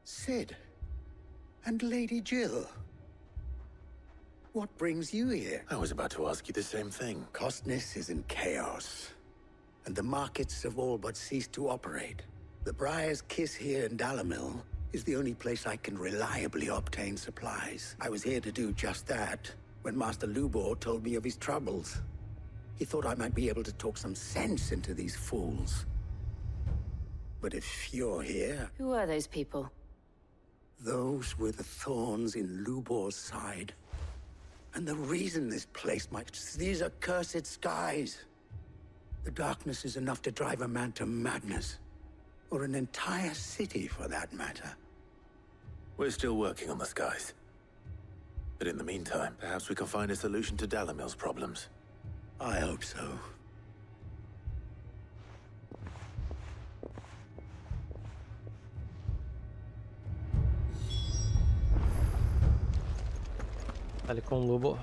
Sid. And Lady Jill. What brings you here? I was about to ask you the same thing. Costness is in chaos, and the markets have all but ceased to operate. The Briar's Kiss here in Dalamil is the only place I can reliably obtain supplies. I was here to do just that when Master Lubor told me of his troubles. He thought I might be able to talk some sense into these fools. But if you're here... Who are those people? Those were the thorns in Lubor's side. And the reason this place might... These accursed skies. The darkness is enough to drive a man to madness. Or an entire city, for that matter. We're still working on the skies. But in the meantime, perhaps we can find a solution to Dalamil's problems. I hope so. Ali com o lobo.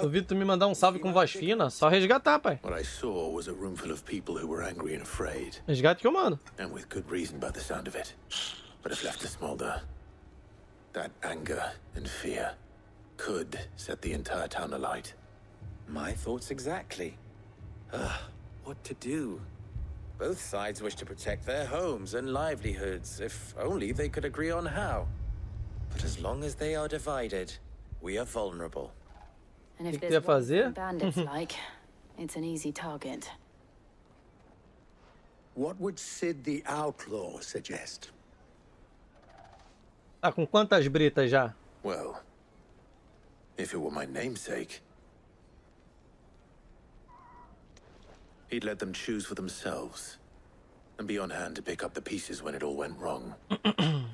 Duvido tu me mandar um salve com voz fina. Só resgatar, pai. What I saw was a room full of people who were angry and afraid. Resgate que eu mando. And with good reason by the sound of it. But if left to smolder, that anger and fear could set the entire town alight. My thoughts exactly. What to do? Both sides wish to protect their homes and livelihoods, if only they could agree on how. But as long as they are divided, we are vulnerable. And if que there's ia fazer? one bandits like, it's an easy target. What would Sid the Outlaw suggest? Tá com quantas britas já? Well, if it were my namesake, he'd let them choose for themselves and be on hand to pick up the pieces when it all went wrong.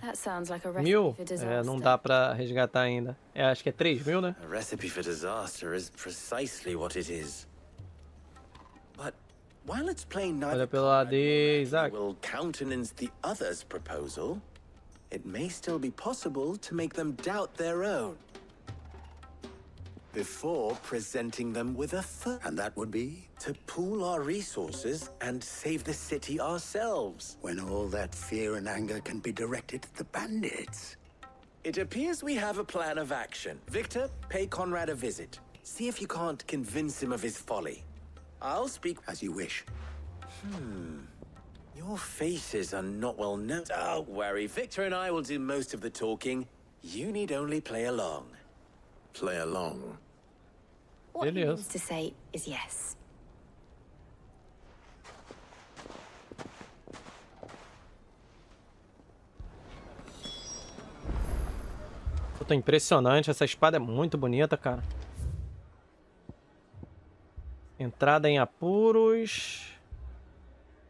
That sounds like a recipe 1000? for disaster. É, não dá pra resgatar ainda. É, acho que é 3000, né? A recipe for disaster is precisely what it is. But while it's plain neither Olha pelo lado, party Isaac. will countenance the other's proposal, it may still be possible to make them doubt their own before presenting them with a third. And that would be? To pool our resources and save the city ourselves. When all that fear and anger can be directed at the bandits. It appears we have a plan of action. Victor, pay Conrad a visit. See if you can't convince him of his folly. I'll speak... As you wish. Your faces are not well known. Don't worry, Victor and I will do most of the talking. You need only play along. Play along. What It he is. means to say is yes. Puta, impressionante. Essa espada é muito bonita, cara. Entrada em apuros.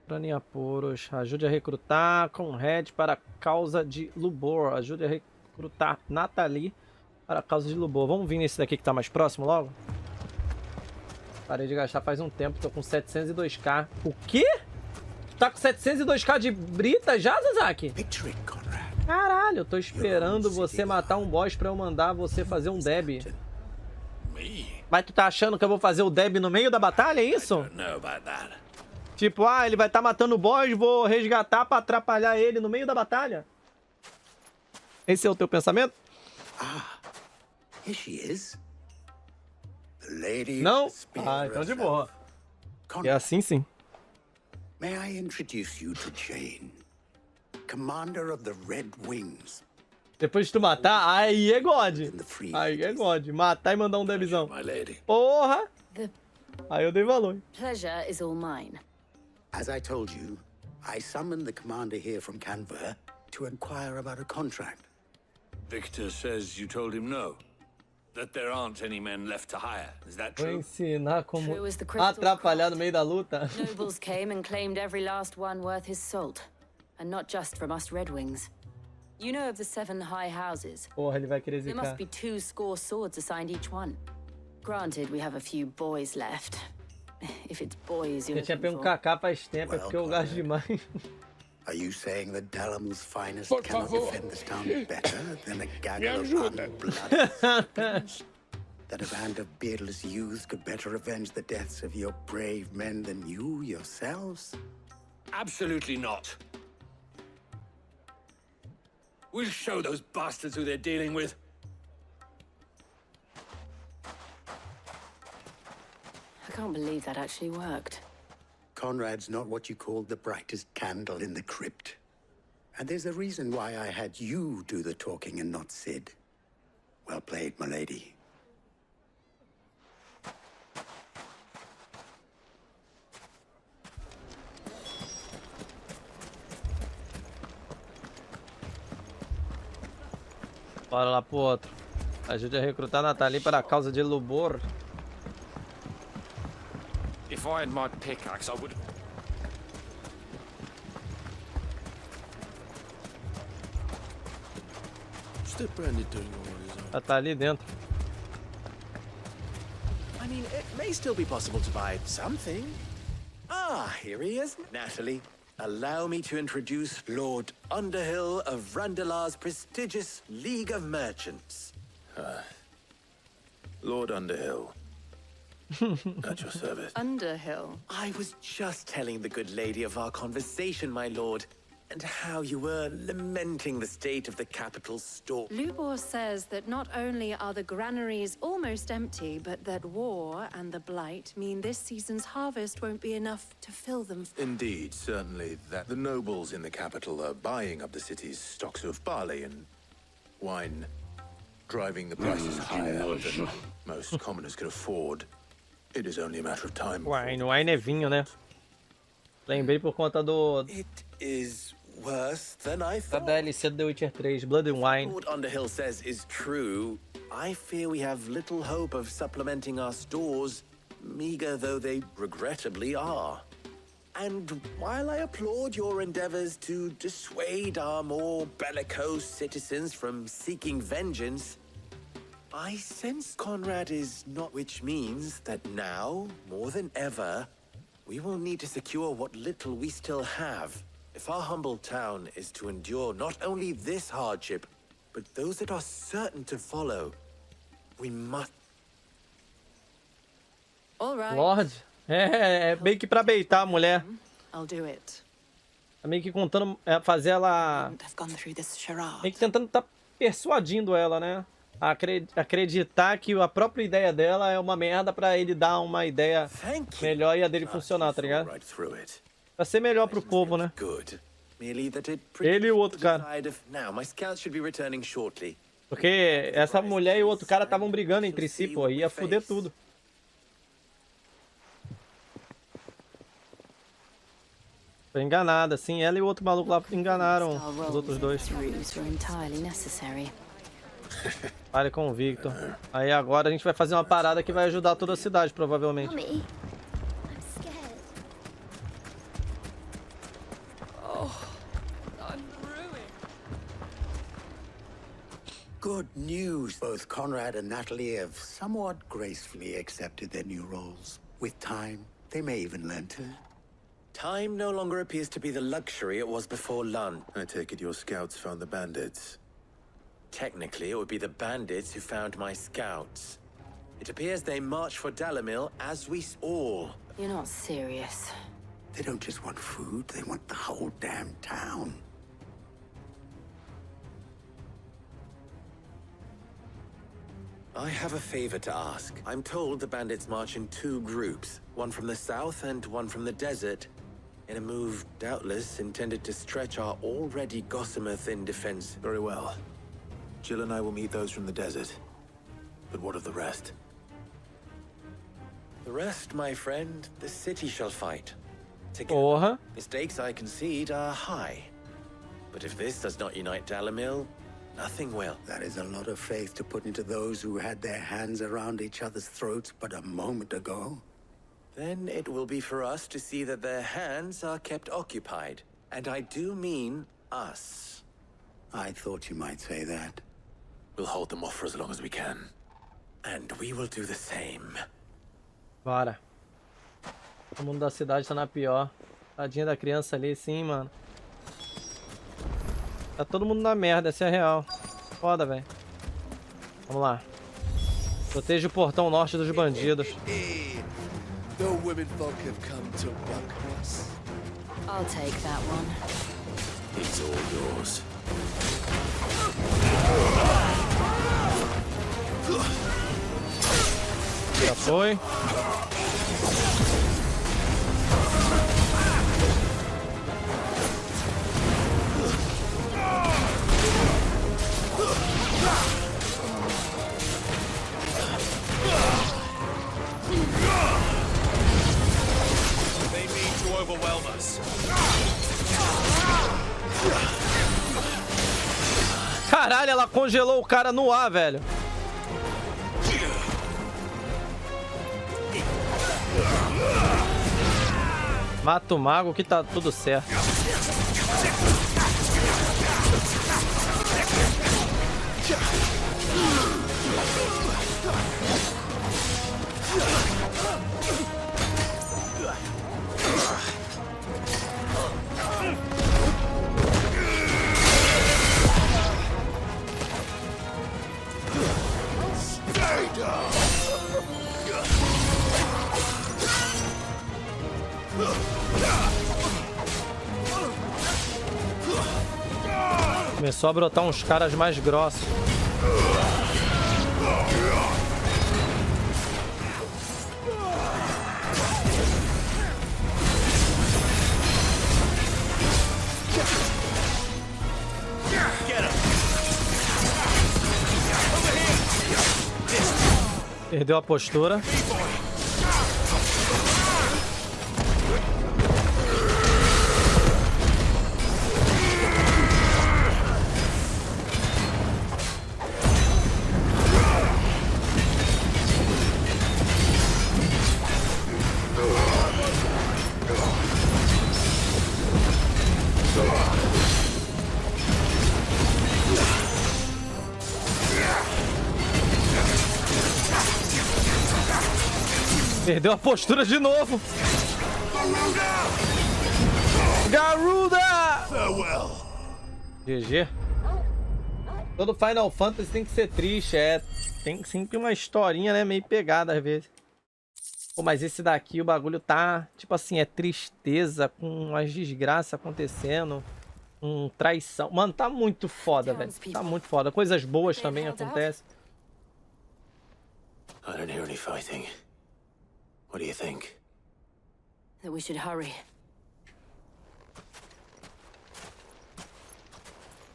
Entrada em apuros. Ajude a recrutar Conrad para a causa de Lubor. Ajude a recrutar Nathalie para a causa de Lubor. Vamos vir nesse daqui que tá mais próximo logo? Parei de gastar faz um tempo. Tô com 702k. O quê? Tu tá com 702k de brita já, Zazaki? Picture it, Conrad. Caralho, eu tô esperando você matar um boss pra eu mandar você fazer um deb. Mas tu tá achando que eu vou fazer o deb no meio da batalha, é isso? Don't know about that. Tipo, ele vai estar matando o boss, vou resgatar pra atrapalhar ele no meio da batalha? Esse é o teu pensamento? Here she is. The lady Não? with the spear Ah, então de herself. boa. É Conrad, assim sim. may I introduce you to Jane, commander of the Red Wings. Depois de tu matar, aí é God. In the free Aí é God. Matar e mandar um debzão. My lady. Porra! The Aí eu dei valor. pleasure is all mine. As I told you, I summoned the commander here from Canberra to inquire about a contract. Victor says you told him no. That there aren't any men left to hire. Is that Vou true? ensinar como True as the crystal atrapalhar craft. no meio da luta. Nobles came and claimed every last one worth his salt. And not just from us Red Wings. You know of the 7 high houses. Porra, ele vai querer There zicar. must be 2 score swords assigned each one. Granted, we have a few boys left. If it's boys you're Eu tinha looking pego um for. KK faz tempo, é porque eu gasto demais. Are you saying that Dalam's finest Por cannot favor. defend this town better than a gaggle of ajuda. unblooded serpents? that a band of beardless youths could better avenge the deaths of your brave men than you yourselves? Absolutely not. We'll show those bastards who they're dealing with. I can't believe that actually worked. Conrad's not what you called the brightest candle in the crypt. And there's a reason why I had you do the talking and not Sid. Well played, my lady. Bora lá pro outro. Ajude a recrutar Nathalie para a causa de Lubor. If I had my pickaxe, I would. What's that Brandon doing all on his own? Já tá ali dentro. I mean, it may still be possible to buy something. Ah, here he is. Natalie, allow me to introduce Lord Underhill of Randalar's prestigious League of Merchants. Lord Underhill. At your service. Underhill. I was just telling the good lady of our conversation, my lord, and how you were lamenting the state of the capital store. Lubor says that not only are the granaries almost empty, but that war and the blight mean this season's harvest won't be enough to fill them. Indeed, certainly that the nobles in the capital are buying up the city's stocks of barley and wine, driving the prices higher than most commoners can afford. It is only a matter of time. Wine é vinho, né? Lembrei por conta do It is worse than I da thought. DLC do The Witcher 3, Blood and Wine. What Underhill says is true. I fear we have little hope of supplementing our stores, meager though they regrettably are. And while I applaud your endeavors to dissuade our more bellicose citizens from seeking vengeance, I sense Conrad is not, which means that now, more than ever, we will need to secure what little we still have. If our humble town is to endure not only this hardship, but those that are certain to follow, we must. All right. Lord. É meio que pra beitar a mulher. I'll do it. É meio que contando, fazer ela... I've gone through this charade. Meio que tentando tá persuadindo ela, né? A acreditar que a própria ideia dela é uma merda pra ele dar uma ideia melhor e a dele funcionar, tá ligado? Pra ser melhor pro povo, né? Ele e o outro cara. Porque essa mulher e o outro cara estavam brigando entre si, pô. Ia foder tudo. Foi enganada, assim. Ela e o outro maluco lá enganaram os outros dois. Pare convicto. Aí agora a gente vai fazer uma parada que vai ajudar toda a cidade, provavelmente. Mommy, I'm scared. Oh, I'm ruined. Good news. Both Conrad and Natalie have somewhat gracefully accepted their new roles. With time, they may even learn to. Time no longer appears to be the luxury it was before Lund. I take it your scouts found the bandits. Technically, it would be the bandits who found my scouts. It appears they marched for Dalamil as we all. You're not serious. They don't just want food, they want the whole damn town. I have a favor to ask. I'm told the bandits march in two groups, one from the south and one from the desert, in a move doubtless intended to stretch our already gossamer thin defense. Very well. Jill and I will meet those from the desert. But what of the rest? The rest, my friend, the city shall fight. Together. Porra. Mistakes, I concede, are high. But if this does not unite Dalamil, nothing will. That is a lot of faith to put into those who had their hands around each other's throats but a moment ago. Then it will be for us to see that their hands are kept occupied. And I do mean us. I thought you might say that. We'll hold them off for as long as we can. And we will do the same. Bora. O mundo da cidade tá na pior. Tadinha da criança ali, sim, mano. Tá todo mundo na merda, essa é a real. Foda, velho. Vamos lá. Proteja o portão norte dos bandidos. The women folk have come to welcome us. I'll take that one. It's all yours. Já foi. They mean to overwhelm us. Caralho, ela congelou o cara no ar, velho. Mata o mago que tá tudo certo. Começou a brotar uns caras mais grossos. Perdeu a postura. Perdeu a postura de novo. Garuda! GG. Todo Final Fantasy tem que ser triste, tem sempre uma historinha, né, meio pegada às vezes. Pô, mas esse daqui, o bagulho tá, tipo assim, é tristeza com as desgraças acontecendo, traição. Mano, tá muito foda, velho. Tá muito foda. Coisas boas também acontecem. I don't hear any fighting. What do you think? That we should hurry.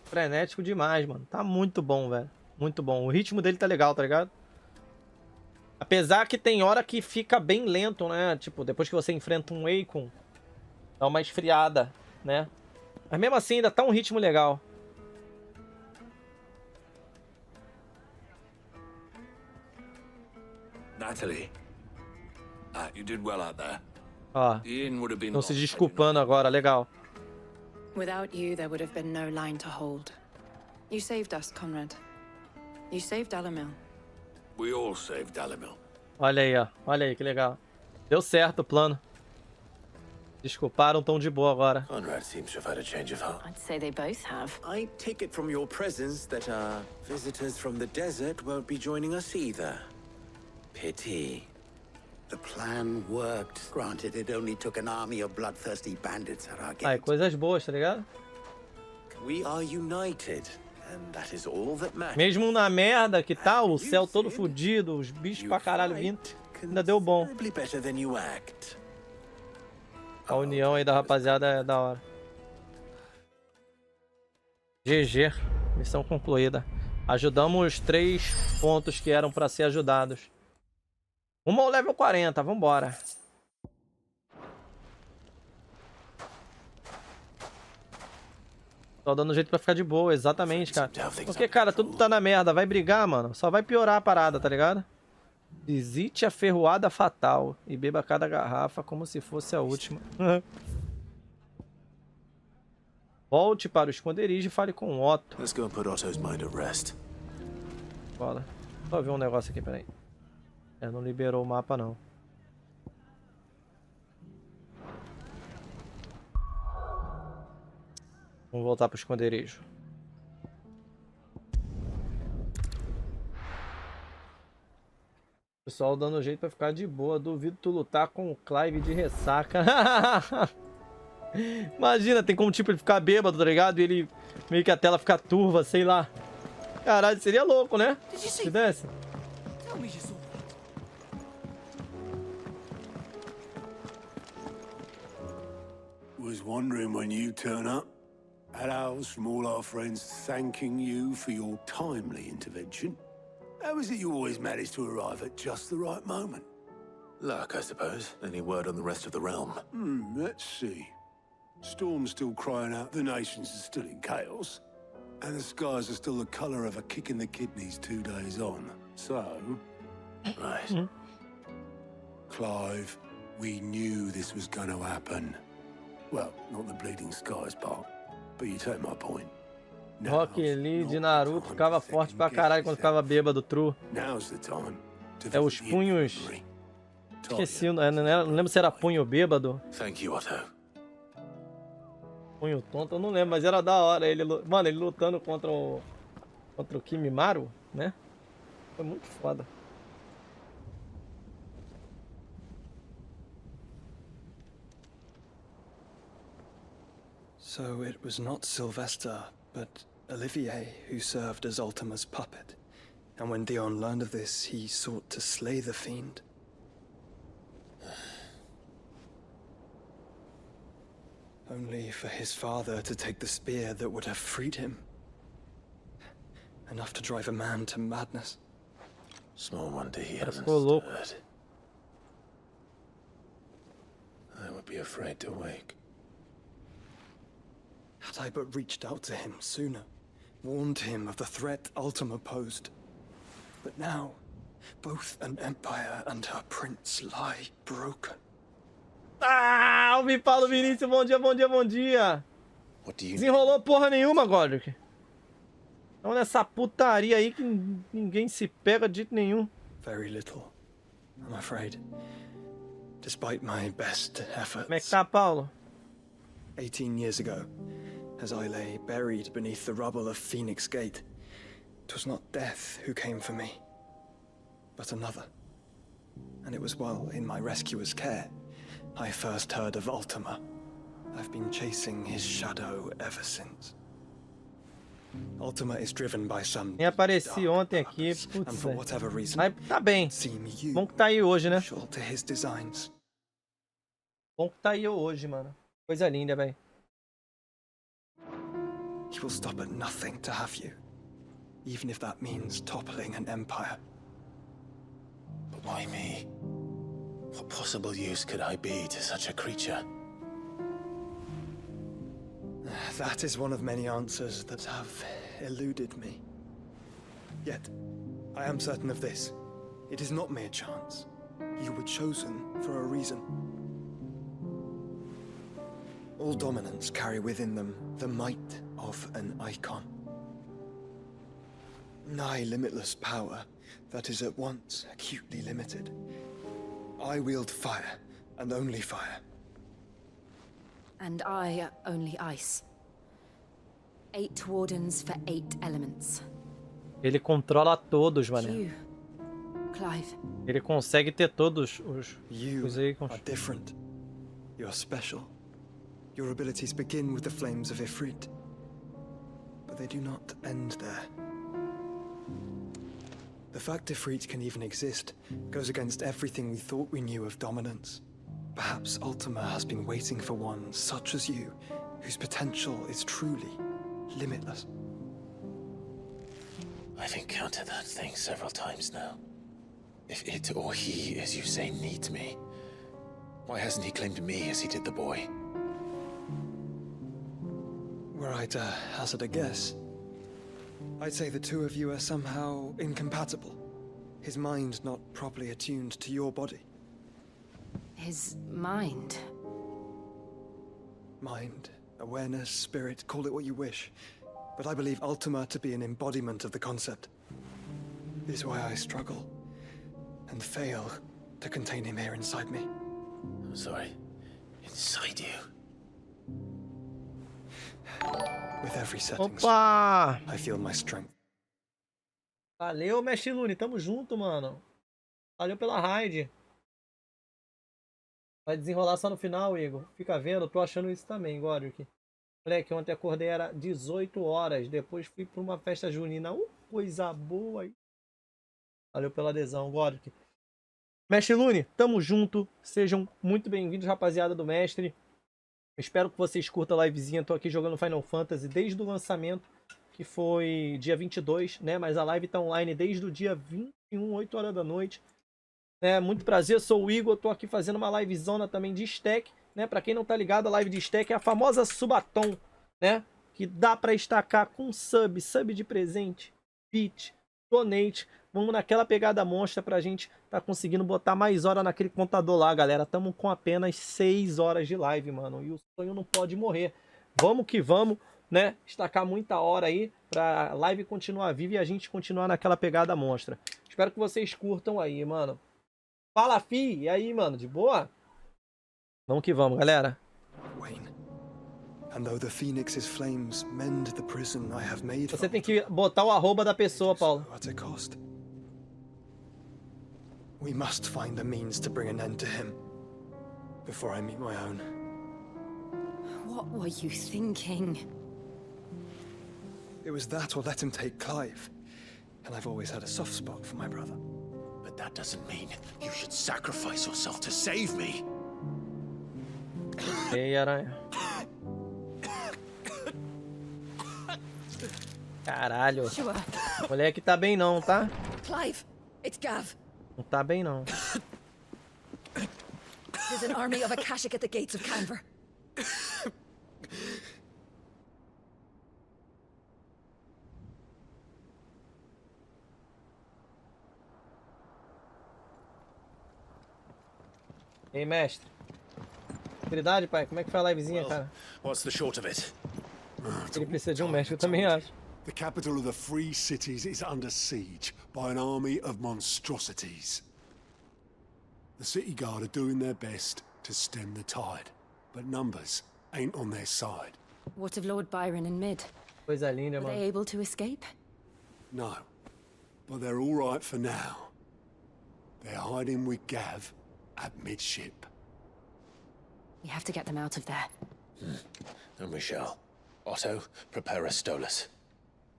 Frenético demais, mano. Tá muito bom, velho. Muito bom. O ritmo dele tá legal, tá ligado? Apesar que tem hora que fica bem lento, né? Tipo, depois que você enfrenta um Akon, dá uma esfriada, né? Mas mesmo assim, ainda tá um ritmo legal. Natalie, you did well out there. Ó, The inn would have been estão se lost had you desculpando agora, legal. Without you, there would have been no line to hold. You saved us, Conrad. You saved Alamil. not- We all saved Dalimil. Olha aí, ó. Olha aí, que legal. Deu certo o plano. Desculparam, tão de boa agora. Conrad seems to have had a change of heart. I'd say they both have. I take it from your presence that our visitors from the desert won't be joining us either. Pity. The plan worked. Granted, it only took an army of bloodthirsty bandits at our Aí, gate. coisas boas, tá ligado? We are united, and that is all that matters. Mesmo na merda que tá, o céu todo fudido, os bichos pra caralho vindo, ainda deu bom. Considerably better than you act. A união aí da rapaziada é da hora. GG. Missão concluída. Ajudamos 3 pontos que eram pra ser ajudados. Uma ao level 40, vambora. Tô dando jeito pra ficar de boa, exatamente, cara. Porque, cara, tudo tá na merda. Vai brigar, mano. Só vai piorar a parada, tá ligado? Visite a ferroada fatal e beba cada garrafa como se fosse a última. Volte para o esconderijo e fale com Otto. Let's go and put Otto's mind at rest. Bola. Só ver um negócio aqui, peraí. Não liberou o mapa, não. Vamos voltar pro esconderijo. pessoal dando jeito pra ficar de boa. Duvido tu lutar com o Clive de ressaca. Imagina, tem como tipo ele ficar bêbado, tá ligado? E ele meio que a tela ficar turva, sei lá. Caralho, seria louco, né? Se desse. Was wondering when you turn up. Had owls from all our friends thanking you for your timely intervention. How is it you always manage to arrive at just the right moment? Luck, I suppose. Any word on the rest of the realm? Let's see. Storm's still crying out the nations are still in chaos. And the skies are still the colour of a kick in the kidneys 2 days on. So... Right. Clive, we knew this was going to happen. Well, not the bleeding skies part, but you take my point. Rock Lee de Naruto ficava forte pra caralho quando ficava bêbado, true. É os punhos... Esqueci, não lembro se era punho bêbado. Thank you, Otto. Punho tonto, eu não lembro, mas era da hora. Mano, ele lutando contra o Kimimaro, né? Foi muito foda. So it was not Sylvester, but Olivier who served as Ultima's puppet. And when Dion learned of this, he sought to slay the fiend. Only for his father to take the spear that would have freed him. Enough to drive a man to madness. Small wonder he hasn't stirred. I would be afraid to wake. Had I but reached out to him sooner, warned him of the threat Ultima posed. But now, both an empire and her prince lie broken. Ah, o Paulo Vinícius, bom dia, bom dia, bom dia. Desenrolou porra nenhuma, Godric. Então nessa putaria aí que ninguém se pega de jeito nenhum. Very little, I'm afraid. Despite my best efforts. Como é que tá, Paulo? 18 years ago, as I lay buried beneath the rubble of Phoenix Gate, 'twas not death who came for me, but another. And it was while in my rescuer's care I first heard of Ultima. I've been chasing his shadow ever since. Ultima is driven by some Nem apareci ontem aqui, putz, and for whatever reason, mas tá bem. seem you Bom que tá aí hoje, né? to his designs. Bom que tá aí hoje, mano. Coisa linda, velho. He will stop at nothing to have you, even if that means toppling an empire. But why me? What possible use could I be to such a creature? That is one of many answers that have eluded me. Yet, I am certain of this. It is not mere chance. You were chosen for a reason. All dominants carry within them the might of an icon. Nigh limitless power that is at once acutely limited. I wield fire, and only fire. And I only ice. 8 wardens for 8 elements. Ele controla todos, mano. You, Clive. Ele consegue ter todos os aí. Are different. You're special. Your abilities begin with the flames of Ifrit, but they do not end there. The fact Ifrit can even exist goes against everything we thought we knew of dominance. Perhaps Ultima has been waiting for one such as you, whose potential is truly limitless. I've encountered that thing several times now. If it or he, as you say, needs me, why hasn't he claimed me as he did the boy? Were I to hazard a guess, I'd say the two of you are somehow incompatible. His mind not properly attuned to your body. His mind? Mind, awareness, spirit, call it what you wish. But I believe Ultima to be an embodiment of the concept. It is why I struggle and fail to contain him here inside me. I'm sorry. Inside you? With every setting, Opa! I feel my strength. Valeu, Mestre Lune. Tamo junto, mano. Valeu pela raid. Vai desenrolar só no final, Igor. Fica vendo, eu tô achando isso também, Godric. Moleque, ontem acordei, era 18 horas. Depois fui pra uma festa junina. Coisa boa aí. Valeu pela adesão, Godric. Mestre Lune, tamo junto. Sejam muito bem-vindos, rapaziada do Mestre. Espero que vocês curtam a livezinha. Tô aqui jogando Final Fantasy desde o lançamento, que foi dia 22, né? Mas a live tá online desde o dia 21, 8 horas da noite. Muito prazer, sou o Igor. Tô aqui fazendo uma livezona também de stack. Pra quem não tá ligado, a live de stack é a famosa subatom, né? Que dá pra estacar com sub de presente, bit, donate. Vamos naquela pegada monstra pra gente tá conseguindo botar mais hora naquele contador lá, galera. Tamo com apenas 6 horas de live, mano. E o sonho não pode morrer. Vamos que vamos, né? Estacar muita hora aí pra live continuar viva e a gente continuar naquela pegada monstra. Espero que vocês curtam aí, mano. Fala, fi! E aí, mano? De boa? Vamos que vamos, galera. Você tem que botar o arroba da pessoa, Paulo. We must find the means to bring an end to him before I meet my own. What were you thinking? It was that or let him take Clive. And I've always had a soft spot for my brother. But that doesn't mean you should sacrifice yourself to save me. Ei, aranha. Caralho. O moleque tá bem não, tá? Clive, it's Gav. Não tá bem não. There's an army of Akashic at the gates of Canver. Ei, mestre. Tranquilidade, pai? Como é que foi a livezinha, cara? What's the short of it? Ele precisa de um mestre, eu também acho. The capital of the Free Cities is under siege by an army of monstrosities. The city guard are doing their best to stem the tide, but numbers ain't on their side. What of Lord Byron and Mid? Coisa linda, Were mano. they able to escape? No, but they're all right for now. They're hiding with Gav at midship. We have to get them out of there. And we shall. Otto, prepare a Stolas.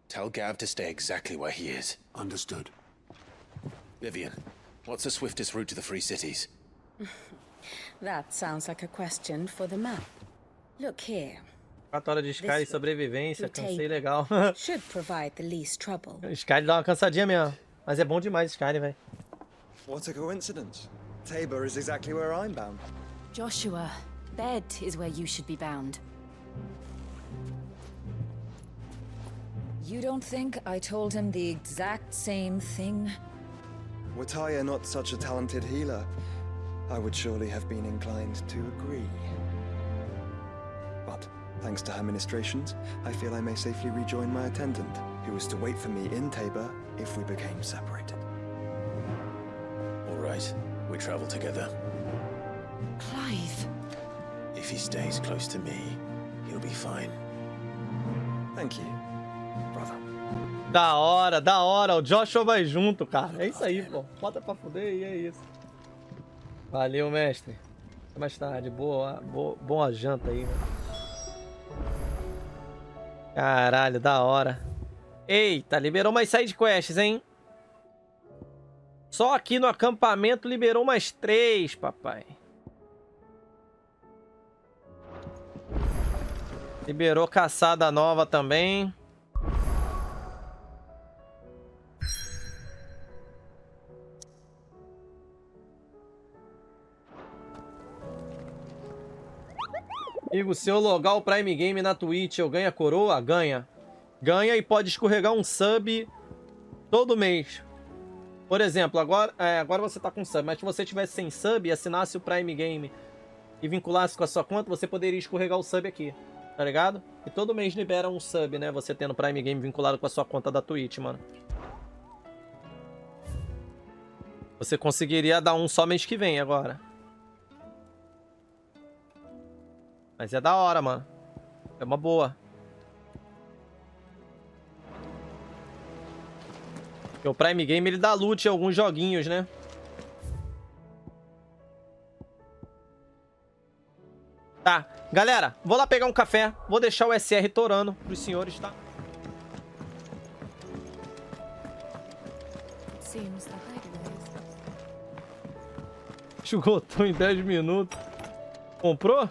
Tell Gav to stay exactly where he is. Understood. Vivian, what's the swiftest route to the Free Cities? That sounds like a question for the map. Look here. 4 horas de Sky, sobrevivência, cansei legal. Should provide the least trouble. Sky dá uma cansadinha mesmo. Mas é bom demais Sky, velho. What a coincidence. Tabor is exactly where I'm bound. Joshua, bed is where you should be bound. You don't think I told him the exact same thing? Were Tyre not such a talented healer, I would surely have been inclined to agree. But, thanks to her ministrations, I feel I may safely rejoin my attendant, who was to wait for me in Tabor if we became separated. All right, we travel together. Clive. If he stays close to me, he'll be fine. Thank you, brother. Da hora. O Joshua vai junto, cara. É isso aí, pô. Bota pra fuder e é isso. Valeu, mestre. Até mais tarde. Boa janta aí, mano. Caralho, da hora. Eita, liberou mais side quests, hein? Só aqui no acampamento liberou mais 3, papai. Liberou caçada nova também. Amigo, se eu logar o Prime Game na Twitch, eu ganho a coroa? Ganha. Ganha e pode escorregar um sub todo mês. Por exemplo, agora você tá com sub, mas se você tivesse sem sub e assinasse o Prime Game e vinculasse com a sua conta, você poderia escorregar o sub aqui, tá ligado? E todo mês libera um sub, né? Você tendo Prime Game vinculado com a sua conta da Twitch, mano. Você conseguiria dar um só mês que vem agora. Mas é da hora, mano. É uma boa. Porque o Prime Game, ele dá loot em alguns joguinhos, né? Tá, galera, vou lá pegar um café. Vou deixar o SR torando pros senhores, tá? Esgotou em 10 minutos. Comprou?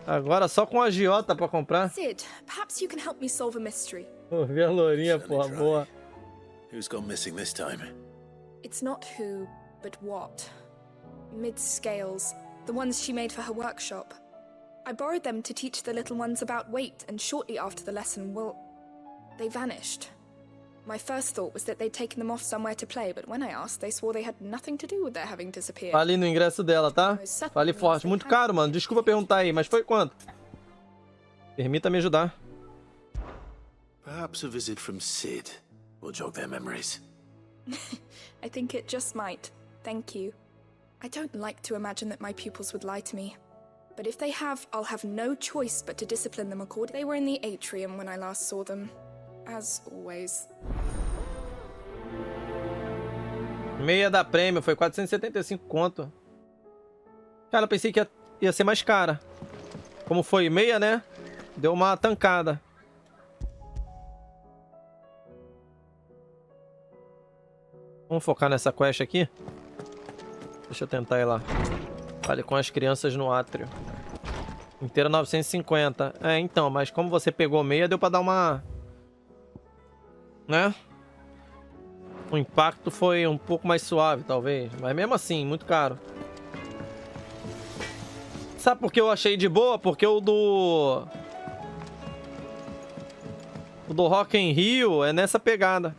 Agora só com a agiota pra comprar. Sid, perhaps you can help me solve a mystery. Vê a lourinha, porra, boa. Who's gone missing this time? It's not who, but what. Mid-scales, the ones she made for her workshop. I borrowed them to teach the little ones about weight, and shortly after the lesson, well, they vanished. My first thought was that they'd taken them off somewhere to play, but when I asked, they swore they had nothing to do with their having disappeared. Fale no ingresso dela, tá? Fale forte. Muito caro, mano. Desculpa perguntar aí, mas foi quanto? Permita-me ajudar. Perhaps a visit from Sid will jog their memories. I think it just might. Thank you. I don't like to imagine that my pupils would lie to me. But if they have, I'll have no choice but to discipline them accordingly. They were in the atrium when I last saw them. As always. Meia da prêmio, foi 475 conto. Cara, eu pensei que ia ser mais cara. Como foi meia, né? Deu uma tancada. Vamos focar nessa quest aqui. Deixa eu tentar ir lá. Fale com as crianças no átrio. Inteira 950. É, então, mas como você pegou meia, deu pra dar uma... né? O impacto foi um pouco mais suave, talvez. Mas mesmo assim, muito caro. Sabe por que eu achei de boa? Porque o do Rock in Rio é nessa pegada.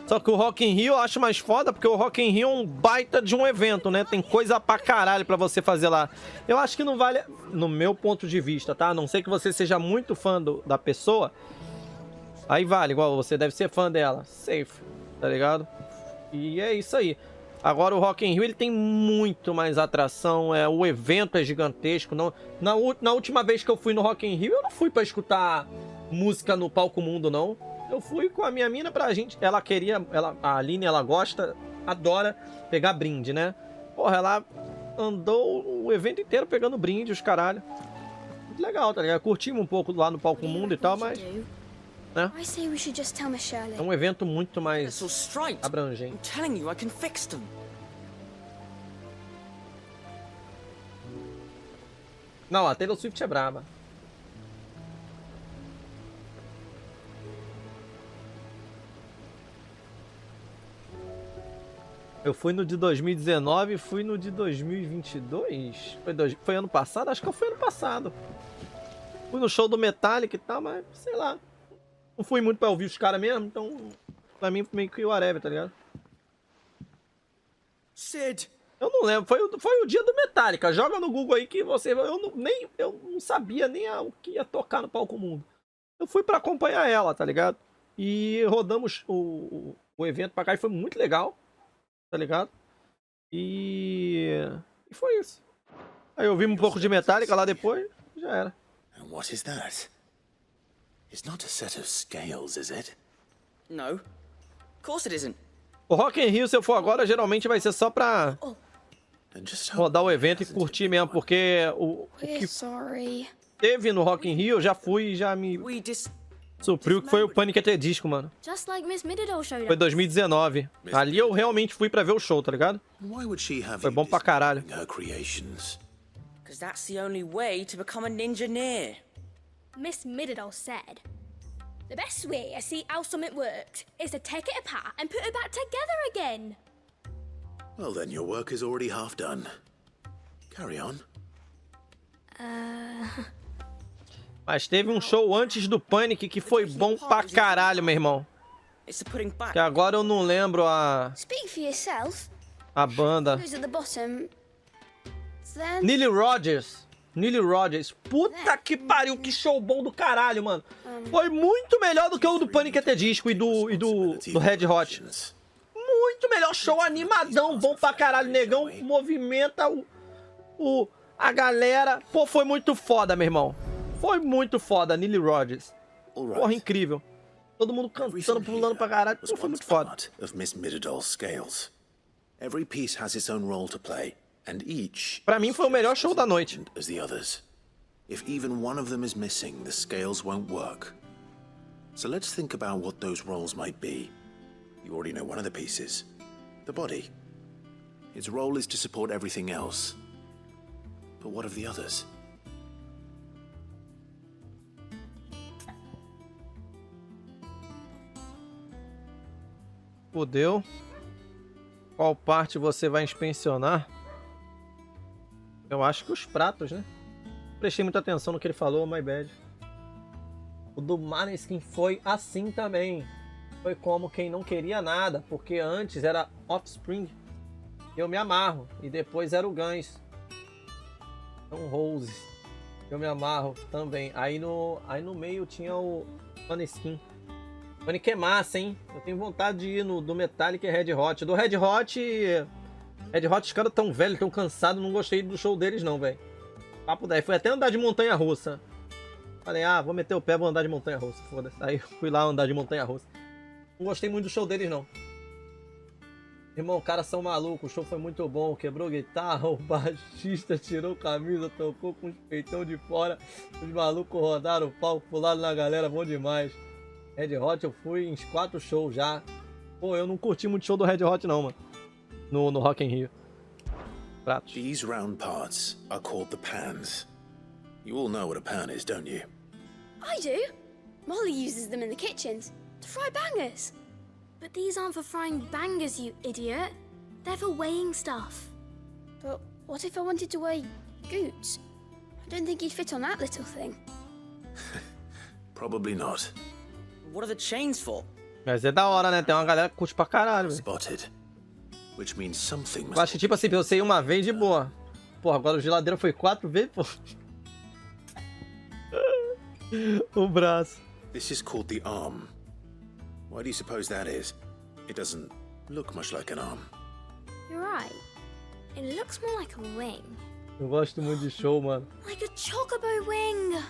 Só que o Rock in Rio eu acho mais foda, porque o Rock in Rio é um baita de um evento, né? Tem coisa pra caralho pra você fazer lá. Eu acho que não vale, no meu ponto de vista, tá? A não ser que você seja muito fã da pessoa. Aí vale, igual você deve ser fã dela. Safe, tá ligado? E é isso aí. Agora o Rock in Rio, ele tem muito mais atração. O evento é gigantesco. Não, na última vez que eu fui no Rock in Rio, eu não fui pra escutar música no palco mundo, não. Eu fui com a minha mina pra gente... a Aline, ela gosta, adora pegar brinde, né? Porra, ela andou o evento inteiro pegando brinde, os caralho. Muito legal, tá ligado? Curtimos um pouco lá no palco mundo e tal, mas... né? É um evento muito mais abrangente. Não, a Taylor Swift é braba. Eu fui no de 2019 e fui no de 2022. Foi ano passado? Acho que foi ano passado. Fui no show do Metallica e tal, mas sei lá. Não fui muito pra ouvir os caras mesmo, então pra mim meio que whatever, tá ligado? Sid! Eu não lembro, foi o dia do Metallica. Joga no Google aí que você... Eu não sabia nem o que ia tocar no palco mundo. Eu fui pra acompanhar ela, tá ligado? E rodamos o evento pra cá e foi muito legal. Tá ligado? E foi isso. Aí eu vi um pouco de Metallica lá depois, já era. And what is that? It's not a set of scales, is it? No. Of course it isn't. O Rock in Rio, se eu for agora, geralmente vai ser só pra rodar o evento e curtir mesmo, porque o que teve no Rock in Rio, eu já fui e já me supriu, que foi o Panic! At the Disco, mano. Foi 2019. Ali eu realmente fui pra ver o show, tá ligado? Foi bom pra caralho. Because that's the only way to become a ninja-neer. Miss Middledore said, the best way to see how something works is to take it apart and put it back together again. Well, then your work is already half done. Carry on. Mas teve um show antes do Panic que foi bom pra caralho, meu irmão. Que agora eu não lembro a banda. Neil Rogers. Puta que pariu, que show bom do caralho, mano. Foi muito melhor do que o do Panic! At the Disco e do Red Hot. Muito melhor show, animadão, bom pra caralho. Negão movimenta a galera. Pô, foi muito foda, meu irmão. Foi muito foda, Neil Rogers. Porra, incrível. Todo mundo cantando, pulando pra caralho. Pô, foi muito foda. Of Miss Middledor's scales. Every piece has its own role to play, and each Pra mim foi o melhor show da noite. as the others. If even one of them is missing, the scales won't work. So let's think about what those roles might be. You already know one of the pieces. The body. Its role is to support everything else. But what of the others? Fudeu. Qual parte você vai inspecionar? Eu acho que os pratos, né? Prestei muita atenção no que ele falou, my bad. O do Maneskin foi assim também. Foi como quem não queria nada, porque antes era Offspring, eu me amarro, e depois era o Guns. Então Rose, eu me amarro também. Aí no meio tinha o Maneskin. Panic é massa, hein? Eu tenho vontade de ir no do Metallica e Red Hot. Do Red Hot, os caras tão velhos, tão cansados, não gostei do show deles não, velho. Papo 10. Fui até andar de montanha-russa. Falei, vou meter o pé, vou andar de montanha-russa, foda-se. Aí fui lá andar de montanha-russa. Não gostei muito do show deles, não. Irmão, os caras são malucos, o show foi muito bom. Quebrou guitarra, o baixista tirou camisa, tocou com os peitão de fora. Os malucos rodaram o palco, pularam na galera, bom demais. Red Hot eu fui em 4 shows já. Pô, eu não curti muito show do Red Hot não, mano. No Rock in Rio. Pratos. These round parts are called the pans. You all know what a pan is, don't you? I do. Molly uses them in the kitchens to fry bangers. But these aren't for frying bangers, you idiot. They're for weighing stuff. But what if I wanted to weigh goots? I don't think he'd fit on that little thing. Probably not. What are the chains for? Mas é da hora, né? Tem uma galera que curte pra caralho, velho. Spotted. Which means something Eu acho que tipo assim, eu sei uma vez de boa. Porra, agora o geladeira foi 4 vezes, pô. O braço. This is called the arm. Why do you suppose that is? It doesn't look much like an arm. You're right. It looks more like a wing. Eu gosto muito de show, mano. Like a chocobo wing.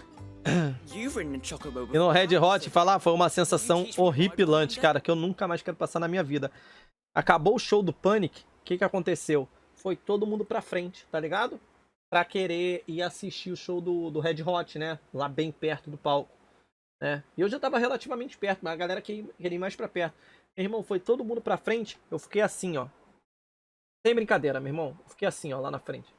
You've ridden a chocobo E no Red Hot, falar, foi uma sensação horripilante, cara, que eu nunca mais quero passar na minha vida. Acabou o show do Panic, o que aconteceu? Foi todo mundo pra frente, tá ligado? Pra querer ir assistir o show do Red Hot, né? Lá bem perto do palco, né? E eu já tava relativamente perto, mas a galera queria ir mais pra perto. Meu irmão, foi todo mundo pra frente, eu fiquei assim, ó. Sem brincadeira, meu irmão. Eu fiquei assim, ó, lá na frente.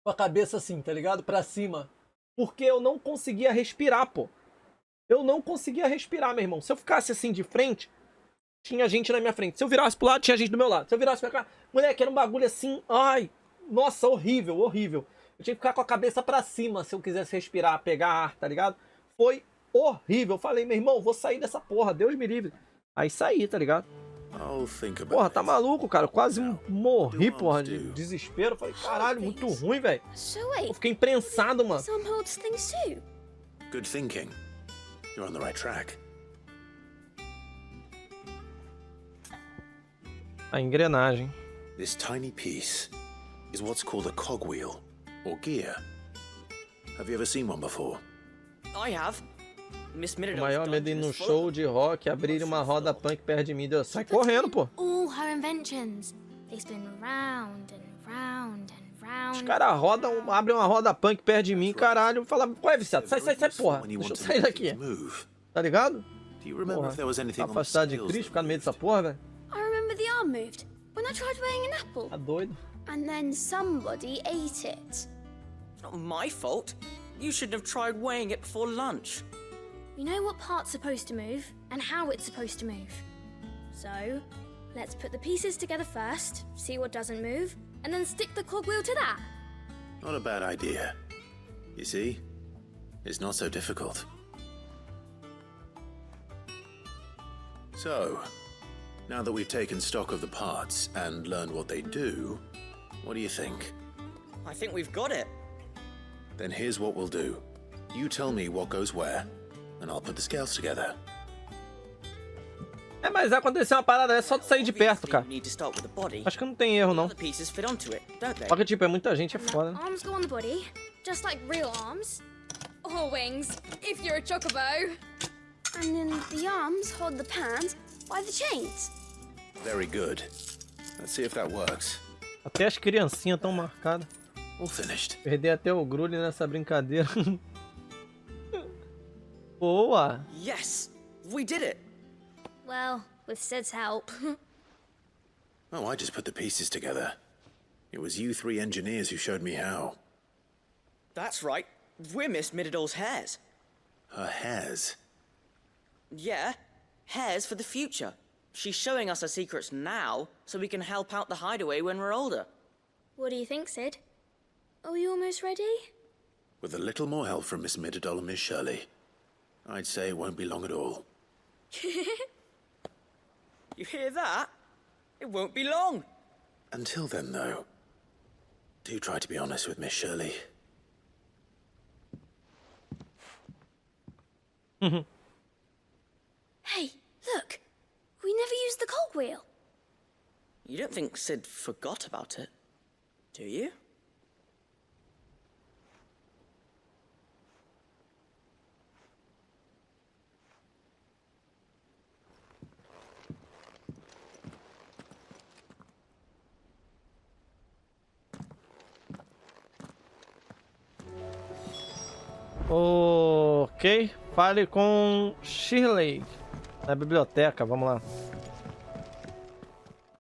Com a cabeça assim, tá ligado? Pra cima. Porque eu não conseguia respirar, pô. Eu não conseguia respirar, meu irmão. Se eu ficasse assim de frente, tinha gente na minha frente. Se eu virasse pro lado, tinha gente do meu lado. Se eu virasse pra cá, moleque, era um bagulho assim, ai, nossa, horrível, horrível. Eu tinha que ficar com a cabeça pra cima se eu quisesse respirar, pegar ar, tá ligado? Foi horrível. Eu falei, meu irmão, vou sair dessa porra, Deus me livre. Aí saí, tá ligado? Porra, tá maluco, cara. Eu quase morri, porra, de desespero. Falei, caralho, muito ruim, velho. Eu fiquei imprensado, mano. Good thinking. You're on the right track. A engrenagem. This tiny piece is what's called a cogwheel, or gear. Have you ever seen one before? I have. O maior medo de ir no show de rock, abrir uma roda punk perto de mim. Deus, sai correndo, pô. All her inventions. They spin round and round and round. Os caras rodam, abrem uma roda punk perto de mim, caralho. Fala, qual é, viciado? Sai, porra. Deixa eu sair daqui. Tá ligado? Porra, afastado de Cristo, ficar no meio dessa porra, velho. I remember the arm moved when I tried weighing an apple. Tá doido. And then somebody ate it. It's not my fault. You should have tried weighing it before lunch. We know what part's supposed to move and how it's supposed to move. So, let's put the pieces together first, see what doesn't move, and then stick the cogwheel to that. Not a bad idea. You see? It's not so difficult. So, now that we've taken stock of the parts and learned what they do, what do you think? I think we've got it. Then here's what we'll do. You tell me what goes where, and I'll put the scales together. É, mas aconteceu uma parada, é só tu sair de perto, cara. Acho que não tem erro, não. Só que, tipo, é muita gente, é foda, né? Arms go on the body, just like real arms. Or wings, if you're a chocobo. And then the arms hold the pans by the chains. Very good. Let's see if that works. Até as criancinhas estão marcadas. All finished. Perdi até o grulho nessa brincadeira. Boa! Yes! We did it! Well, with Sid's help. Oh, I just put the pieces together. It was you three engineers who showed me how. That's right. We're Miss Middledor's hairs. Her hairs? Yeah, hairs for the future. She's showing us her secrets now, so we can help out the hideaway when we're older. What do you think, Sid? Are we almost ready? With a little more help from Miss Middledor and Miss Shirley, I'd say it won't be long at all. You hear that? It won't be long. Until then, though, do try to be honest with Miss Shirley. Hey, look! We never used the cogwheel. You don't think Sid forgot about it, do you? Ok, fale com Shirley na biblioteca, vamos lá.